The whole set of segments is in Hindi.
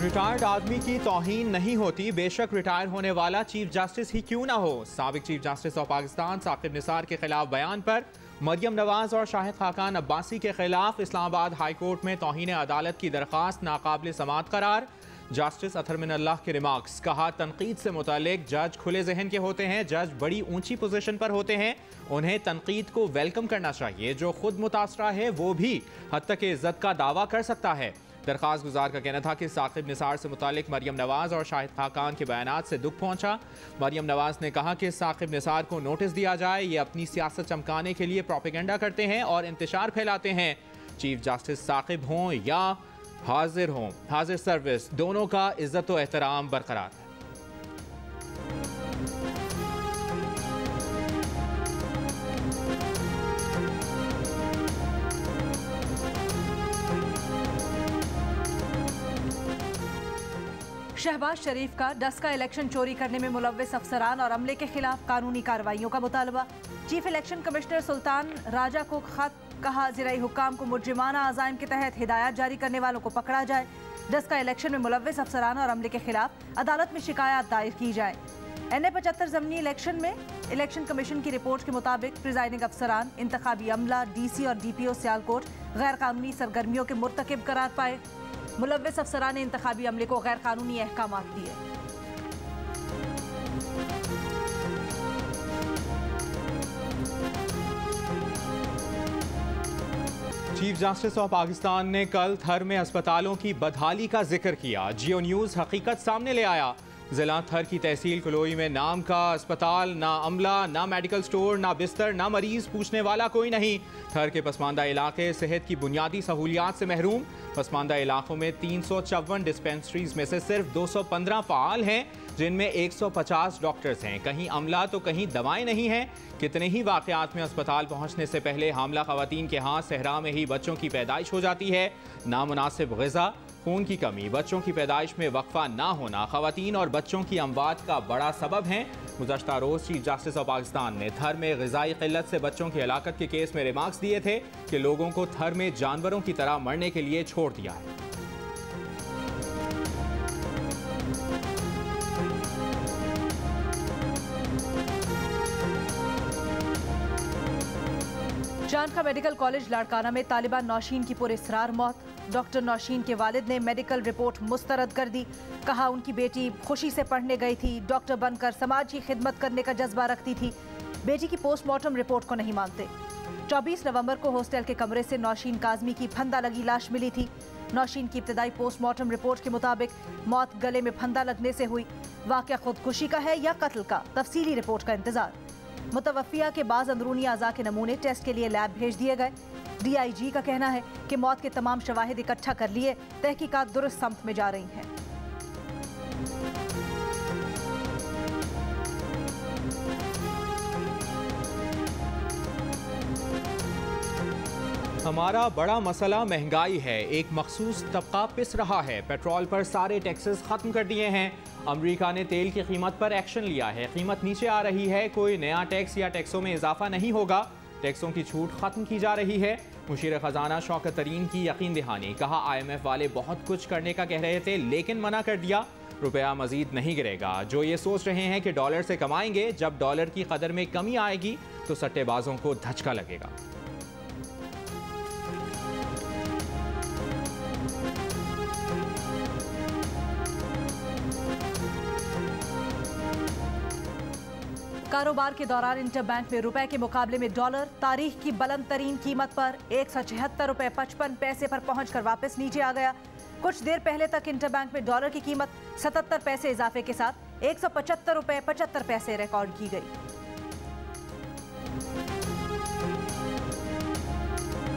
रिटायर्ड आदमी की तौहीन नहीं होती, बेशक रिटायर होने वाला चीफ जस्टिस ही क्यों ना हो। साबिक chief justice of Pakistan Saqib Nisar के खिलाफ बयान पर मरियम नवाज और शाहिद खाकान अब्बासी के खिलाफ इस्लामाबाद हाई कोर्ट में तौहीन अदालत की दरख्वास्त नाकाबिल समाअत करार। जस्टिस अतहर मिनल्लाह के रिमार्क्स, कहा तनकीद से मुतालिक जज खुले जहन के होते हैं, जज बड़ी ऊंची पोजीशन पर होते हैं, उन्हें तनकीद को वेलकम करना चाहिए। जो खुद मुतासरा है वो भी हद तक इज्जत का दावा कर सकता है। दरख्वास्त गुजार का कहना था कि साकिब निसार से मुतालिक मरियम नवाज और शाहिद खाकान के बयानात से दुख पहुंचा। मरियम नवाज ने कहा कि साकिब निसार को नोटिस दिया जाए, ये अपनी सियासत चमकाने के लिए प्रोपेगेंडा करते हैं और इंतशार फैलाते हैं। चीफ जस्टिस साकिब हों या हाजिर सर्विस, दोनों का इज्जत व एहतराम बरकरार है। शहबाज शरीफ का डस्का इलेक्शन चोरी करने में मुलव्विस अफसरान और अमले के खिलाफ कानूनी कार्रवाइयों का मुतालबा। Chief election commissioner Sultan Raja को खत, कहा ज़िराई हुक्काम को मुजरिमाना अज़ाइम के तहत हिदायत जारी करने वालों को पकड़ा जाए। डस्का इलेक्शन में मुलव्विस अफसरान और अमले के खिलाफ अदालत में शिकायत दायर की जाए। NA-75 ज़मीनी इलेक्शन में इलेक्शन कमीशन की रिपोर्ट के मुताबिक प्रिजाइडिंग अफसरान, इंतखाबी अमला, DC और DPO सियालकोट गैर कानूनी सरगर्मियों के मुर्तकिब करार पाए। मुलव्विस अफसरान ने इंतखाबी अमले को गैर कानूनी अहकाम दिए। चीफ जस्टिस ऑफ पाकिस्तान ने कल थर में अस्पतालों की बदहाली का जिक्र किया। जियो न्यूज़ हकीकत सामने ले आया। जिला थर की तहसील कलोई में नाम का अस्पताल, ना अमला, ना मेडिकल स्टोर, ना बिस्तर, ना मरीज पूछने वाला कोई नहीं। थर के पसमानदा इलाके सेहत की बुनियादी सहूलियात से महरूम। पसमानदा इलाकों में 354 डिस्पेंसरीज में से सिर्फ 215 फ़ाल हैं, जिनमें 150 डॉक्टर्स हैं। कहीं अमला तो कहीं दवाएं नहीं हैं। कितने ही वाक़यात में अस्पताल पहुंचने से पहले हामला ख़वातीन के हाथ सहरा में ही बच्चों की पैदाइश हो जाती है। नामुनासिब ग़िज़ा, खून की कमी, बच्चों की पैदाइश में वक्फा ना होना ख़वातीन और बच्चों की अमवात का बड़ा सबब हैं। गुज़श्ता रोज़ चीफ जस्टिस ऑफ पाकिस्तान ने थर में ग़िज़ाई क़िल्लत से बच्चों की हलाकत के केस में रिमार्क्स दिए थे कि लोगों को थर में जानवरों की तरह मरने के लिए छोड़ दिया है। जान का मेडिकल कॉलेज लाड़काना में तालिबान नौशीन की पुरअसरार मौत। डॉक्टर नौशीन के वालिद ने मेडिकल रिपोर्ट मुस्तरद कर दी। कहा उनकी बेटी खुशी से पढ़ने गई थी, डॉक्टर बनकर समाज की खिदमत करने का जज्बा रखती थी। बेटी की पोस्टमार्टम रिपोर्ट को नहीं मानते। 24 नवंबर को हॉस्टल के कमरे से नौशीन काजमी की फंदा लगी लाश मिली थी। नौशीन की इब्तदाई पोस्टमार्टम रिपोर्ट के मुताबिक मौत गले में फंदा लगने से हुई। वाक़या खुदकुशी का है या कत्ल का, तफसीली रिपोर्ट का इंतजार। मुतवफ़िया के बाद अंदरूनी अज़ा के नमूने टेस्ट के लिए लैब भेज दिए गए। DIG का कहना है कि मौत के तमाम शवाहिद इकट्ठा कर लिए, तहकीकात दुरुस्त सम्त में जा रही हैं। हमारा बड़ा मसला महंगाई है। एक मखसूस तबका पिस रहा है। पेट्रोल पर सारे टैक्सेस ख़त्म कर दिए हैं। अमेरिका ने तेल की कीमत पर एक्शन लिया है। कीमत नीचे आ रही है। कोई नया टैक्स या टैक्सों में इजाफा नहीं होगा। टैक्सों की छूट ख़त्म की जा रही है। मुशीर ख़जाना शौकत तरीन की यकीन दहानी, कहा IMF वाले बहुत कुछ करने का कह रहे थे लेकिन मना कर दिया। रुपया मजीद नहीं गिरेगा। जो ये सोच रहे हैं कि डॉलर से कमाएंगे, जब डॉलर की कदर में कमी आएगी तो सट्टेबाजों को धचका लगेगा। कारोबार के दौरान इंटरबैंक में रुपए के मुकाबले में डॉलर तारीख की बुलंद तरीन कीमत पर 176 रुपए 55 पैसे पर पहुंचकर वापस नीचे आ गया। कुछ देर पहले तक इंटरबैंक में डॉलर की कीमत 77 पैसे इजाफे के साथ 175 रुपए 75 पैसे रिकॉर्ड की गई।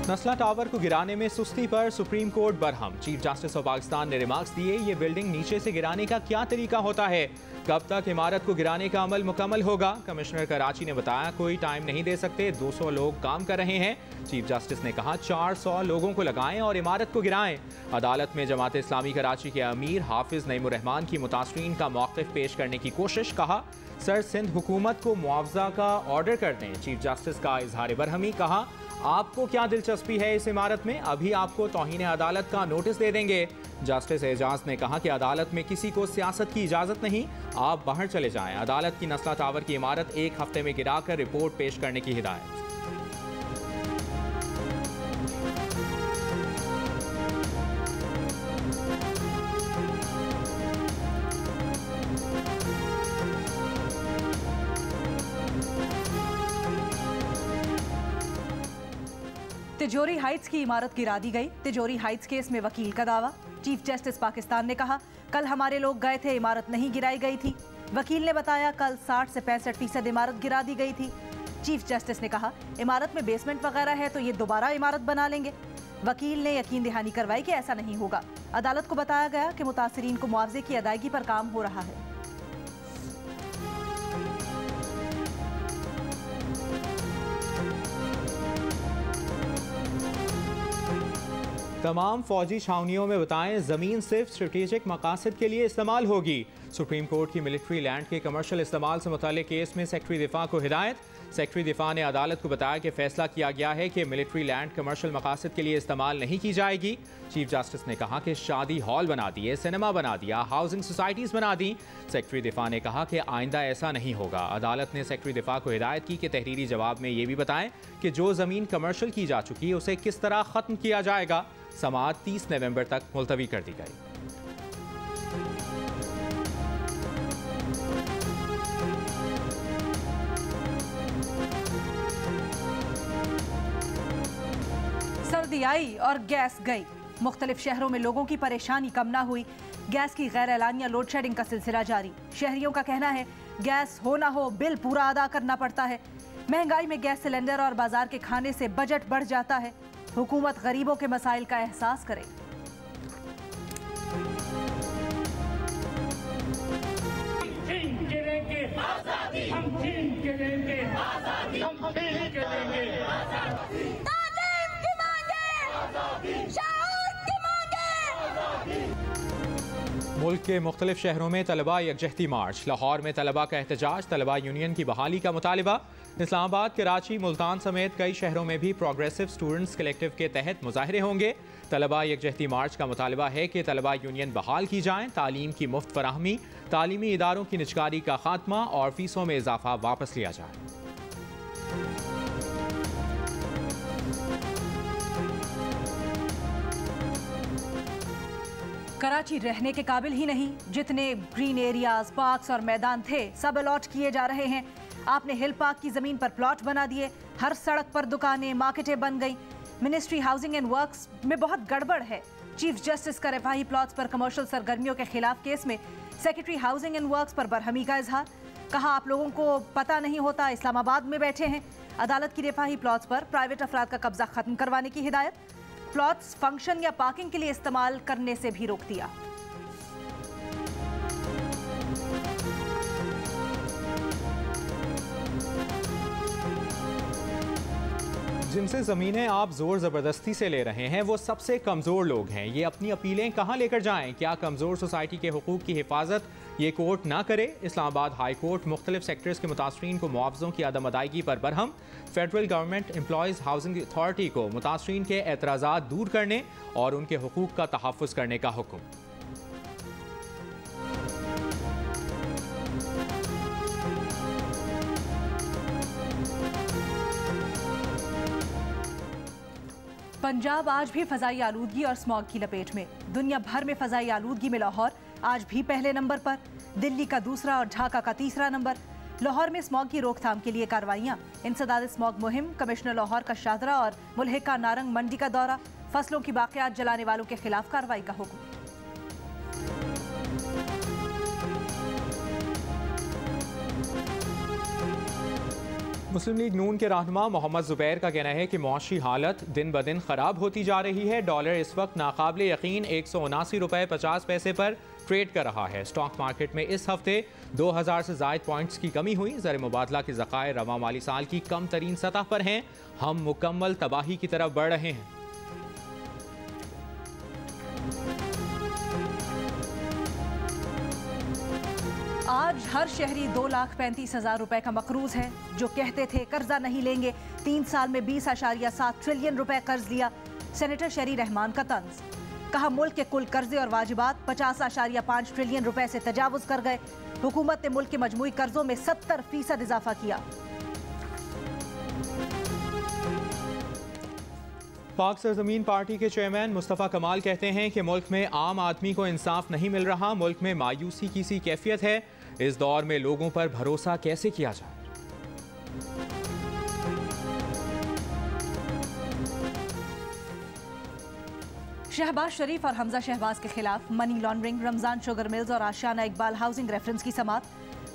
नस्ला टावर को गिराने में सुस्ती पर supreme court Barham. Chief justice of Pakistan ने रिमार्क्स दिए, ये बिल्डिंग नीचे से गिराने का क्या तरीका होता है, कब तक इमारत को गिराने का अमल मुकम्मल होगा। कमिश्नर कराची ने बताया कोई टाइम नहीं दे सकते, 200 लोग काम कर रहे हैं। चीफ जस्टिस ने कहा 400 लोगों को लगाएं और इमारत को गिराएं। अदालत में जमात इस्लामी कराची के अमीर हाफिज नईमुर रहमान की मुतासरीन का मौक़िफ़ पेश करने की कोशिश। कहा सर सिंध हुकूमत को मुआवजा का ऑर्डर कर दें। चीफ जस्टिस का इजहार बरहमी, कहा आपको क्या दिलचस्पी है इस इमारत में? अभी आपको तौहीन अदालत का नोटिस दे देंगे। जस्टिस एजाज ने कहा कि अदालत में किसी को सियासत की इजाजत नहीं, आप बाहर चले जाएं। अदालत की नस्ला टावर की इमारत 1 हफ्ते में गिराकर रिपोर्ट पेश करने की हिदायत। तिजोरी हाइट्स की इमारत गिरा दी गई। तिजोरी हाइट्स केस में वकील का दावा। चीफ जस्टिस पाकिस्तान ने कहा, कल हमारे लोग गए थे, इमारत नहीं गिराई गई थी। वकील ने बताया, कल 60 से 65% इमारत गिरा दी गई थी। चीफ जस्टिस ने कहा, इमारत में बेसमेंट वगैरह है तो ये दोबारा इमारत बना लेंगे। वकील ने यकीन दहानी करवाई कि ऐसा नहीं होगा। अदालत को बताया गया कि मुतासिरीन को मुआवजे की अदायगी पर काम हो रहा है। तमाम फौजी छावनियों में बताएं, जमीन सिर्फ स्ट्रेटेजिक मकासद के लिए इस्तेमाल होगी। सुप्रीम कोर्ट की मिलिट्री लैंड के कमर्शियल इस्तेमाल से मुताल्लिक केस में सेक्रेटरी दिफा को हिदायत। सेक्रेटरी दिफा ने अदालत को बताया कि फैसला किया गया है कि मिलिट्री लैंड कमर्शियल मकासद के लिए इस्तेमाल नहीं की जाएगी। चीफ जस्टिस ने कहा कि शादी हॉल बना दिए, सिनेमा बना दिया, हाउसिंग सोसाइटीज बना दी। सेक्रेटरी दिफा ने कहा कि आइंदा ऐसा नहीं होगा। अदालत ने सेक्रेटरी दिफा को हिदायत की कि तहरीरी जवाब में ये भी बताएं कि जो जमीन कमर्शियल की जा चुकी है उसे किस तरह खत्म किया जाएगा। समाअत 30 नवंबर तक मुलतवी कर दी गई। सर्दी आई और गैस गई। मुख्तलिफ शहरों में लोगों की परेशानी कम ना हुई। गैस की गैर एलानिया लोड शेडिंग का सिलसिला जारी। शहरियों का कहना है, गैस हो ना हो बिल पूरा अदा करना पड़ता है। महंगाई में गैस सिलेंडर और बाजार के खाने से बजट बढ़ जाता है। हुकूमत गरीबों के मसाइल का एहसास करे। मुल्क के मुख्तलिफ शहरों में तलबा यकजहती मार्च। लाहौर में तलबा का एहतजाज, तलबा यूनियन की बहाली का मुतालिबा। इस्लामाबाद, कराची, मुल्तान समेत कई शहरों में भी प्रोग्रेसिव स्टूडेंट्स कलेक्टिव के तहत मुजाहरे होंगे। तलबा यकजहती मार्च का मुतालिबा है कि तलबा यूनियन बहाल की जाएं, तालीम की मुफ्त फराहमी, तालीमी इदारों की निजकारी का खात्मा और फीसों में इजाफा वापस लिया जाए। कराची रहने के काबिल ही नहीं। जितने ग्रीन एरियाज, पार्क्स और मैदान थे सब अलॉट किए जा रहे हैं। आपने हिल पार्क की जमीन पर प्लॉट बना दिए। हर सड़क पर दुकानें, मार्केटें बन गई। मिनिस्ट्री हाउसिंग एंड वर्क्स में बहुत गड़बड़ है। चीफ जस्टिस का रिफाही प्लॉट्स पर कमर्शियल सरगर्मियों के खिलाफ केस में सेक्रेटरी हाउसिंग एंड वर्क्स पर बरहमी का इजहार। कहा, आप लोगों को पता नहीं होता, इस्लामाबाद में बैठे हैं। अदालत की रिफाही प्लॉट्स पर प्राइवेट अफराद का कब्जा खत्म करवाने की हिदायत। प्लॉट्स फंक्शन या पार्किंग के लिए इस्तेमाल करने से भी रोक दिया। जिनसे ज़मीनें आप ज़ोर ज़बरदस्ती से ले रहे हैं वो सबसे कमज़ोर लोग हैं। ये अपनी अपीलें कहाँ लेकर जाएं? क्या कमज़ोर सोसाइटी के हुकूक की हिफाजत ये कोर्ट ना करे? इस्लामाबाद हाई कोर्ट मुख्तलिफ सेक्टर्स के मुतासरीन को मुआवजों की अदम अदायगी पर Barham. Federal government employees housing authority को मुतासरीन के एतराज़ात दूर करने और उनके हुकूक का तहफ़्फ़ुज़ करने का हुक्म। पंजाब आज भी फजाई आलूदगी और स्मॉग की लपेट में। दुनिया भर में फजाई आलूदगी में लाहौर आज भी पहले नंबर पर। दिल्ली का दूसरा और ढाका का तीसरा नंबर। लाहौर में स्मॉग की रोकथाम के लिए कार्रवाइयां। इंसदाद स्मॉग मुहिम, कमिश्नर लाहौर का शाहदरा और मुल्हिका नारंग मंडी का दौरा। फसलों की बाक़ियात जलाने वालों के खिलाफ कार्रवाई का हुक्म। मुस्लिम लीग नून के रहनुमा मोहम्मद जुबैर का कहना है कि मुआशी हालत दिन ब दिन ख़राब होती जा रही है। डॉलर इस वक्त नाकाबिले यकीन 179 रुपये 50 पैसे पर ट्रेड कर रहा है। स्टॉक मार्केट में इस हफ्ते 2000 से ज़ायद पॉइंट्स की कमी हुई। ज़र मुबादला के ज़खायर रवा माली साल की कम तरीन सतह पर हैं। हम मुकम्मल तबाही की तरफ बढ़ रहे हैं। आज हर शहरी 2,35,000 रुपए का मकरूज है। जो कहते थे कर्जा नहीं लेंगे, 3 साल में 20.7 ट्रिलियन रुपए कर्ज लिया। सेनेटर शरी रहमान का तंज। कहा मुल्क के कुल कर्जे और वाजिबात 50.5 ट्रिलियन रुपए से तजावुज कर गए। हुकूमत ने मुल्क के मजमूई कर्जों में 70% इजाफा किया। पाक सरजमीन पार्टी के चेयरमैन मुस्तफ़ा कमाल कहते हैं कि मुल्क में आम आदमी को इंसाफ नहीं मिल रहा, मुल्क में मायूसी की सी कैफियत है। इस दौर में लोगों पर भरोसा कैसे किया जाए। शहबाज शरीफ और हमजा शहबाज के खिलाफ money laundering, Ramzan sugar mills और आशियाना इकबाल हाउसिंग रेफरेंस की समाअत।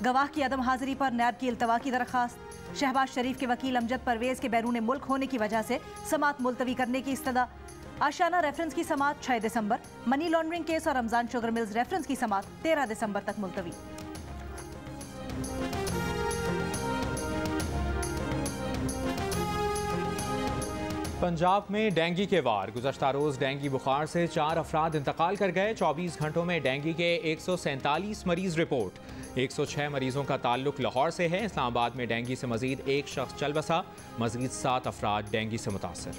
गवाह की अदम हाजिरी पर नैब की इल्तवा की दरखास्त। शहबाज शरीफ के वकील अमजद परवेज के बैरून मुल्क होने की वजह से समाअत मुलतवी करने की इस्तदा। आशियाना रेफरेंस की समाअत 6 दिसंबर, मनी लॉन्ड्रिंग केस और रमजान शुगर मिल्स रेफरेंस की समाअत 13 दिसंबर तक मुलतवी। पंजाब में डेंगू के वार। गुज़श्ता रोज़ डेंगू बुखार से 4 अफराद इंतकाल कर गए। 24 घंटों में डेंगू के 147 मरीज रिपोर्ट। 106 मरीजों का ताल्लुक लाहौर से है। इस्लामाबाद में डेंगू से मजीद एक शख्स चल बसा। मजीद 7 अफराद डेंगू से मुतासर।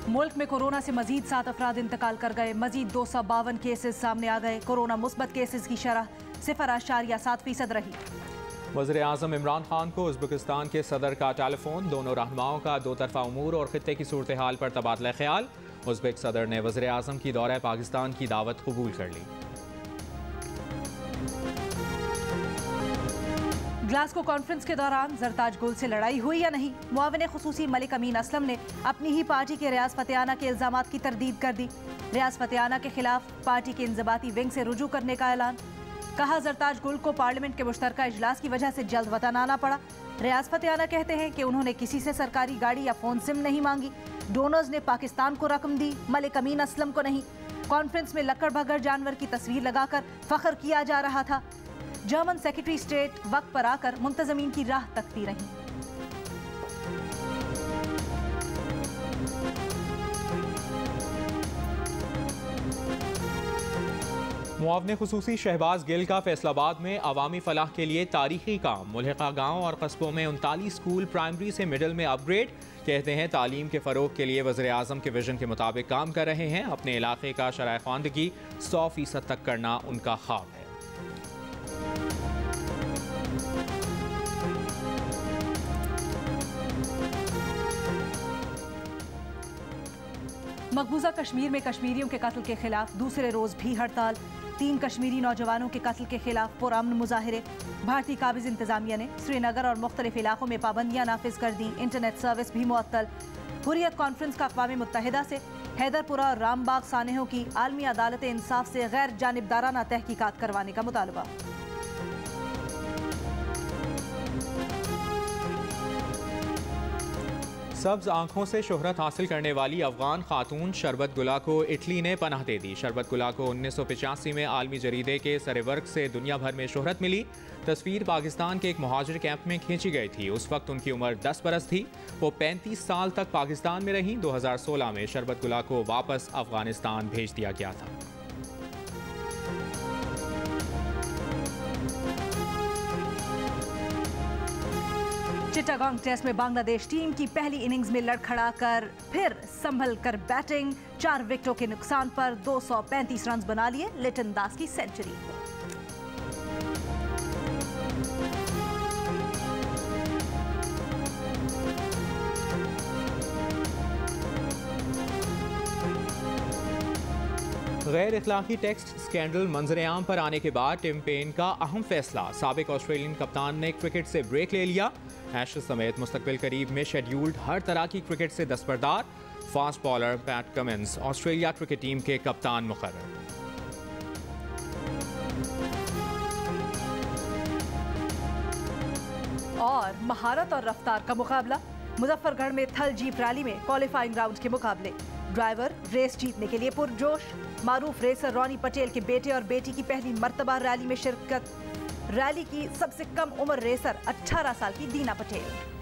मुल्क में कोरोना से मजीद 7 अफराद इंतकाल कर गए। मजीद 252 केसेस सामने आ गए। कोरोना मुस्बत केसेस की शरह 0.7% रही। वज़ीर आज़म इमरान खान को उज़्बेकिस्तान के सदर का टेलीफोन। दोनों रहनुमाओं का दो तरफा उमूर और खित्ते की सूरत हाल पर तबादला ख्याल। उज़्बेक सदर ने वज़ीर आज़म की दौरे पाकिस्तान की दावत कबूल कर ली। ग्लासगो कॉन्फ्रेंस के दौरान जरताज गुल से लड़ाई हुई या नहीं, मुआविन खुसूसी मलिक अमीन असलम ने अपनी ही पार्टी के रियाज फतेहाना के इल्जामात की तरदीद कर दी। रियाज फतेहाना के खिलाफ पार्टी के इंजबाती विंग से रुजू करने का ऐलान। कहा जरताज गुल को पार्लियामेंट के मुश्तरका इजलास की वजह से जल्द वतन आना पड़ा। रियाज फतेहाना कहते हैं कि उन्होंने किसी से सरकारी गाड़ी या फोन सिम नहीं मांगी। डोनर्स ने पाकिस्तान को रकम दी, मलिक अमीन असलम को नहीं। कॉन्फ्रेंस में लक्कड़ भगर जानवर की तस्वीर लगाकर फख्र किया जा रहा था। जर्मन सेक्रेटरी स्टेट वक्त पर आकर मुंतजमीन की राह तकती रही। मुआवने खुसूसी शहबाज गिल का फैसलाबाद में अवामी फलाह के लिए तारीखी काम। मुल्हिका गाँव और कस्बों में 39 स्कूल प्राइमरी से मिडिल में अपग्रेड। कहते हैं तालीम के फ़रोग के लिए वज़ीर आज़म के विजन के मुताबिक काम कर रहे हैं। अपने इलाके का शरह ख्वानदगी 100% तक करना उनका ख्वाब है। मकबूजा कश्मीर में कश्मीरियों के कत्ल के खिलाफ दूसरे रोज भी हड़ताल। 3 कश्मीरी नौजवानों के कत्ल के खिलाफ पुरअमन मुजाहिरे। भारतीय काबिज इंतजामिया ने श्रीनगर और मुख्तलिफ इलाकों में पाबंदियां नाफिज कर दी। इंटरनेट सर्विस भी मुअत्तल। हुर्रियत कॉन्फ्रेंस का अक़वाम मुत्तहिदा से हैदरपुरा और रामबाग सानेहों की आलमी अदालत इंसाफ से गैर जानिबदाराना तहकीकात करवाने का मुतालबा। सब्ज आंखों से शोहरत हासिल करने वाली अफगान खातून शरबत गुला को इटली ने पनाह दे दी। शरबत गुला को 1985 में आलमी जरीदे के सरेवर्क से दुनिया भर में शोहरत मिली। तस्वीर पाकिस्तान के एक मुहाजिर कैंप में खींची गई थी। उस वक्त उनकी उम्र 10 बरस थी। वो 35 साल तक पाकिस्तान में रहीं। 2016 में शरबत गुला को वापस अफगानिस्तान भेज दिया गया था। चिटागोंग टेस्ट में बांग्लादेश टीम की पहली इनिंग्स में लड़खड़ाकर फिर संभल कर बैटिंग। 4 विकेटों के नुकसान पर 235 रन बना लिए। लिटन दास की सेंचुरी। गैर इखलाकी टेक्स्ट स्कैंडल मंजर-ए-आम पर आने के बाद टिम पेन का अहम फैसला। साबिक ऑस्ट्रेलियन कप्तान ने क्रिकेट से ब्रेक ले लिया। एशेज समेत मुस्तकबिल करीब में शेड्यूल्ड हर तरह की क्रिकेट से दस्तबरदार। Fast bowler Pat Cummins Australia cricket team के कप्तान मुकर्रर। और महारत और रफ्तार का मुकाबला। मुजफ्फरगढ़ में थल जीप रैली में क्वालिफाइंग राउंड के मुकाबले। ड्राइवर रेस जीतने के लिए पुरजोश। मारूफ रेसर रॉनी पटेल के बेटे और बेटी की पहली मर्तबा रैली में शिरकत। रैली की सबसे कम उम्र रेसर 18 साल की दीना पटेल।